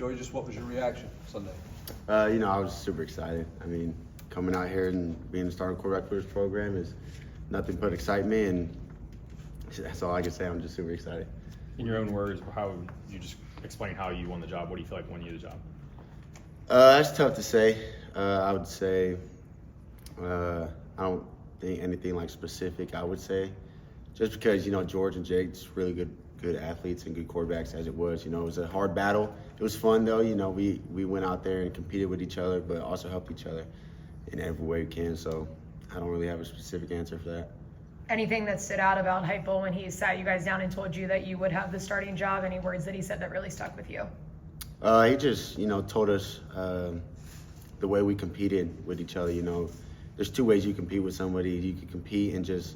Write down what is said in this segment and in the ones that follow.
Joey, just what was your reaction Sunday? I was super excited. I mean, coming out here and being the starting quarterback for this program is nothing but excitement, and that's all I can say. I'm just super excited. In your own words, how would you just explain how you won the job? What do you feel like won you the job? That's tough to say. I would say I don't think anything like specific. I would say just because George and Jake's really good athletes and good quarterbacks as it was. It was a hard battle. It was fun though. We went out there and competed with each other, but also helped each other in every way we can. So I don't really have a specific answer for that. Anything that stood out about Heupel when he sat you guys down and told you that you would have the starting job? Any words that he said that really stuck with you? He just, told us the way we competed with each other. There's two ways you compete with somebody. You can compete and just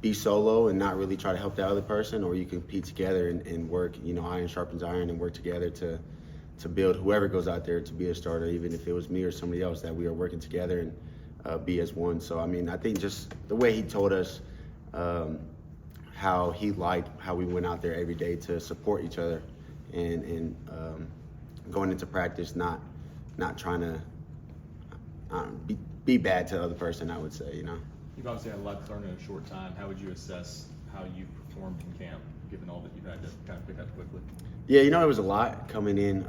be solo and not really try to help the other person, or you can compete together and work, iron sharpens iron, and work together to build whoever goes out there to be a starter, even if it was me or somebody else, that we are working together and be as one. So, I think just the way he told us how he liked how we went out there every day to support each other and going into practice, not trying to be bad to the other person, I would say, You've obviously had a lot to learn in a short time. How would you assess how you've performed in camp, given all that you've had to kind of pick up quickly? Yeah, it was a lot coming in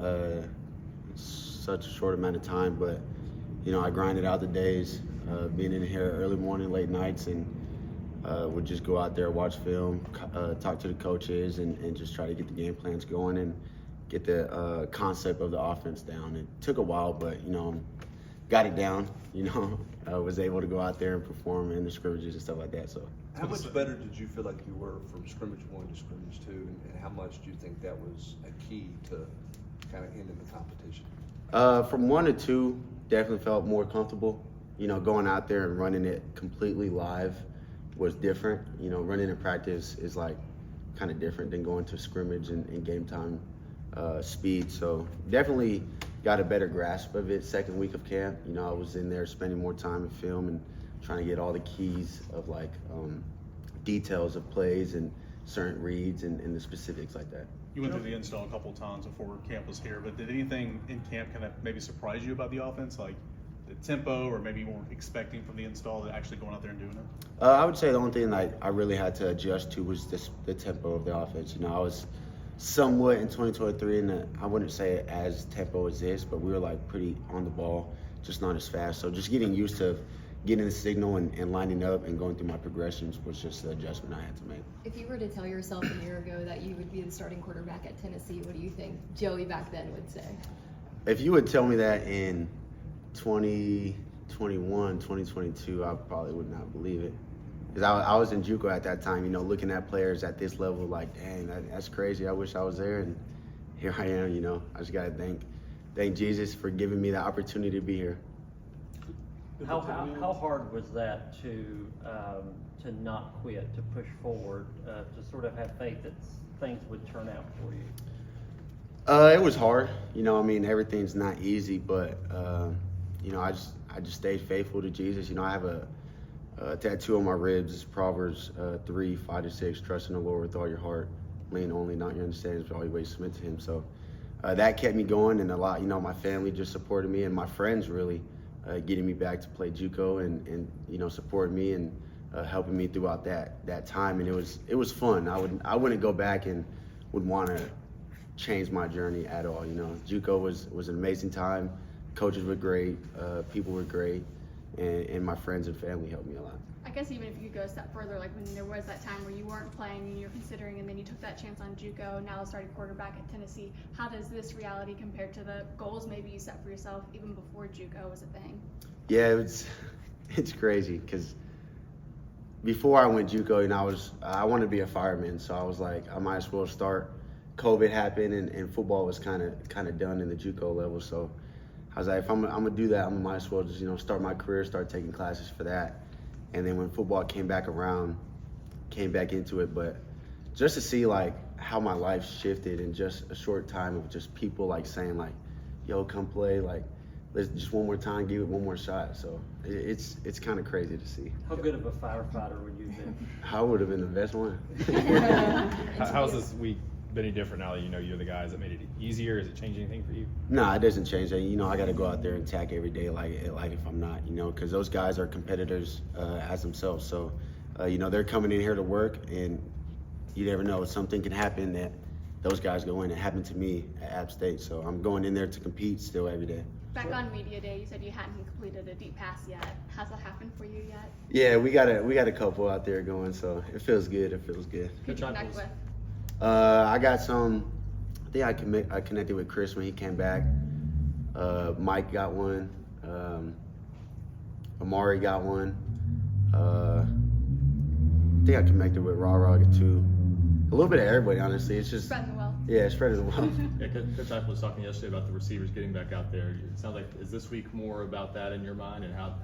such a short amount of time, but I grinded out the days, being in here early morning, late nights, and would just go out there, watch film, talk to the coaches, and just try to get the game plans going and get the concept of the offense down. It took a while, but got it down. I was able to go out there and perform in the scrimmages and stuff like that. So, How much better did you feel like you were from scrimmage 1 to scrimmage 2, and how much do you think that was a key to kind of ending the competition? From 1 to 2, definitely felt more comfortable. Going out there and running it completely live was different. Running in practice is like kind of different than going to scrimmage and game time speed. So definitely got a better grasp of it second week of camp. I was in there spending more time in film and trying to get all the keys of details of plays and certain reads and the specifics like that. You went through the install a couple times before camp was here, but did anything in camp kind of maybe surprise you about the offense, like the tempo, or maybe you weren't expecting from the install to actually going out there and doing it? I would say the only thing I really had to adjust to was the tempo of the offense. I was somewhat in 2023, and I wouldn't say it as tempo as this, but we were pretty on the ball, just not as fast. So just getting used to getting the signal and lining up and going through my progressions was just the adjustment I had to make. If you were to tell yourself a year ago that you would be the starting quarterback at Tennessee, what do you think Joey back then would say? If you would tell me that in 2021, 2022, I probably would not believe it. Because I was in JUCO at that time, looking at players at this level, like, dang, that's crazy. I wish I was there, and here I am. I just got to thank Jesus for giving me the opportunity to be here. How hard was that to not quit, to push forward, to sort of have faith that things would turn out for you? It was hard. Everything's not easy, but I just stayed faithful to Jesus. I have a tattoo on my ribs. It's Proverbs 3, 5-6. Trust in the Lord with all your heart. Lean only, not your understanding, but all your ways submit to Him. So that kept me going, and a lot. My family just supported me, and my friends really getting me back to play JUCO and supporting me and helping me throughout that time. And it was fun. I wouldn't go back and would want to change my journey at all. JUCO was an amazing time. Coaches were great. People were great. And my friends and family helped me a lot. I guess even if you could go a step further, like when there was that time where you weren't playing and you're considering, and then you took that chance on JUCO, now starting quarterback at Tennessee, how does this reality compare to the goals maybe you set for yourself even before JUCO was a thing? Yeah, it's crazy because before I went JUCO, I wanted to be a fireman, so I was like, I might as well start. COVID happened and football was kind of done in the JUCO level, so I was like, if I'm gonna do that, I might as well just start my career, start taking classes for that. And then when football came back around, came back into it. But just to see how my life shifted in just a short time of just people saying yo, come play, let's just one more time, give it one more shot. So it's kind of crazy to see. How good of a firefighter would you have been? I would have been the best one. How's this week been any different now that you know you're the guys? That made it easier? Has it changed anything for you? No, it doesn't change that. You know, I got to go out there and attack every day like if I'm not, you know, because those guys are competitors as themselves. So, you know, they're coming in here to work, and you never know. Something can happen that those guys go in. It happened to me at App State. So I'm going in there to compete still every day. Back on media day, you said you hadn't completed a deep pass yet. Has that happened for you yet? Yeah, we got a couple out there going, so it feels good. It feels good. Who'd you connect with? I got some. I think I connected with Chris when he came back. Mike got one. Amari got one. I think I connected with Raw too. A little bit of everybody, honestly. It's just Spreading the wealth. yeah, spreading the wealth. Yeah, Coach Heupel was talking yesterday about the receivers getting back out there. It sounds like, is this week more about that in your mind, and how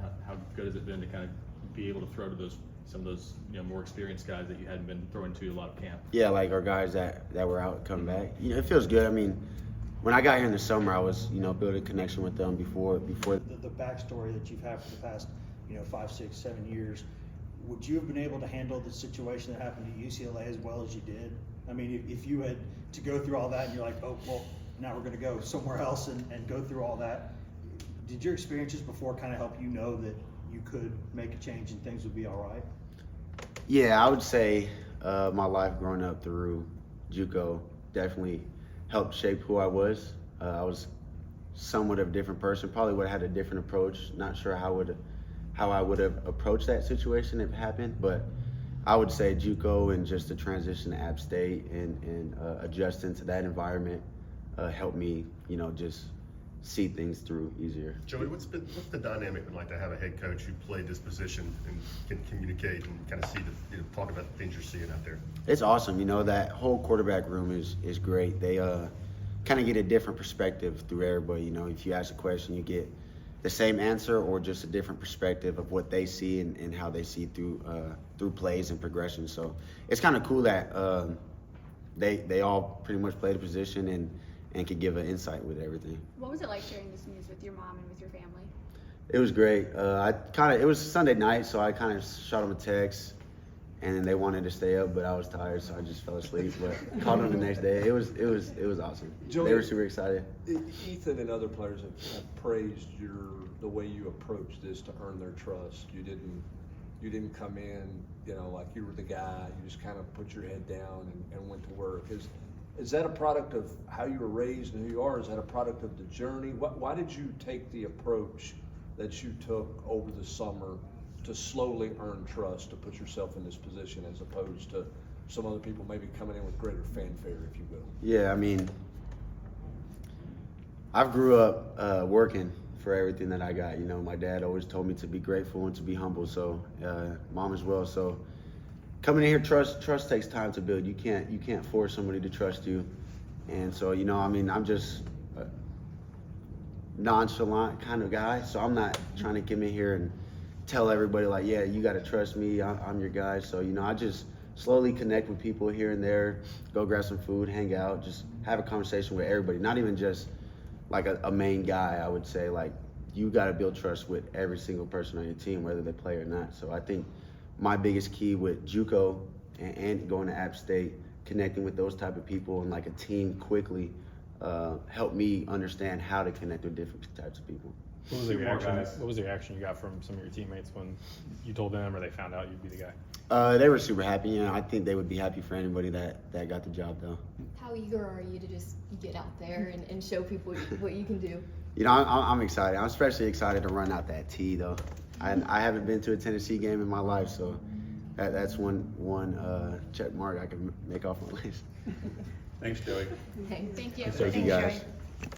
good has it been to kind of be able to throw to some of those more experienced guys that you hadn't been throwing to a lot of camp? Yeah, like our guys that were out coming back. You know, it feels good. I mean, when I got here in the summer, I was building a connection with them before. The backstory that you've had for the past 5, 6, 7 years. Would you have been able to handle the situation that happened at UCLA as well as you did? I mean, if you had to go through all that and you're like, oh, well, now we're going to go somewhere else and go through all that, did your experiences before kind of help you know that you could make a change and things would be all right? Yeah, I would say my life growing up through JUCO definitely helped shape who I was. I was somewhat of a different person, probably would have had a different approach. Not sure how I would have approached that situation if it happened, but I would say JUCO and just the transition to App State and adjusting to that environment helped me, just see things through easier. Joey, what's the dynamic been like to have a head coach who played this position and can communicate and kind of see talk about the things you're seeing out there? It's awesome. That whole quarterback room is great. They kind of get a different perspective through everybody. If you ask a question, you get the same answer or just a different perspective of what they see and how they see through plays and progression. So it's kind of cool that they all pretty much play the position and can give an insight with everything. What was it like sharing this news with your mom and with your family? It was great. It was Sunday night, so I kind of shot them a text, and then they wanted to stay up, but I was tired, so I just fell asleep. But called them the next day. It was awesome. Joey, they were super excited. Ethan and other players have praised the way you approached this to earn their trust. You didn't come in, like you were the guy. You just kind of put your head down and went to work. Is that a product of how you were raised and who you are? Is that a product of the journey? Why did you take the approach that you took over the summer to slowly earn trust, to put yourself in this position, as opposed to some other people maybe coming in with greater fanfare, if you will? Yeah, I mean, I grew up working for everything that I got. My dad always told me to be grateful and to be humble, so mom as well. So coming in here, trust takes time to build. You can't force somebody to trust you. And so, I'm just a nonchalant kind of guy, so I'm not trying to come in here and tell everybody like, yeah, you got to trust me, I'm your guy. So, I just slowly connect with people here and there, go grab some food, hang out, just have a conversation with everybody. Not even just like a main guy, I would say. Like, you got to build trust with every single person on your team, whether they play or not. So I think my biggest key with JUCO and going to App State, connecting with those type of people and like a team quickly, helped me understand how to connect with different types of people. What was the reaction you got from some of your teammates when you told them or they found out you'd be the guy? They were super happy. I think they would be happy for anybody that got the job, though. How eager are you to just get out there and show people what you can do? I'm excited. I'm especially excited to run out that tee, though. I haven't been to a Tennessee game in my life, so that's one check mark I can make off my list. Thanks, Joey. Thanks. Thank you. Thank you, guys.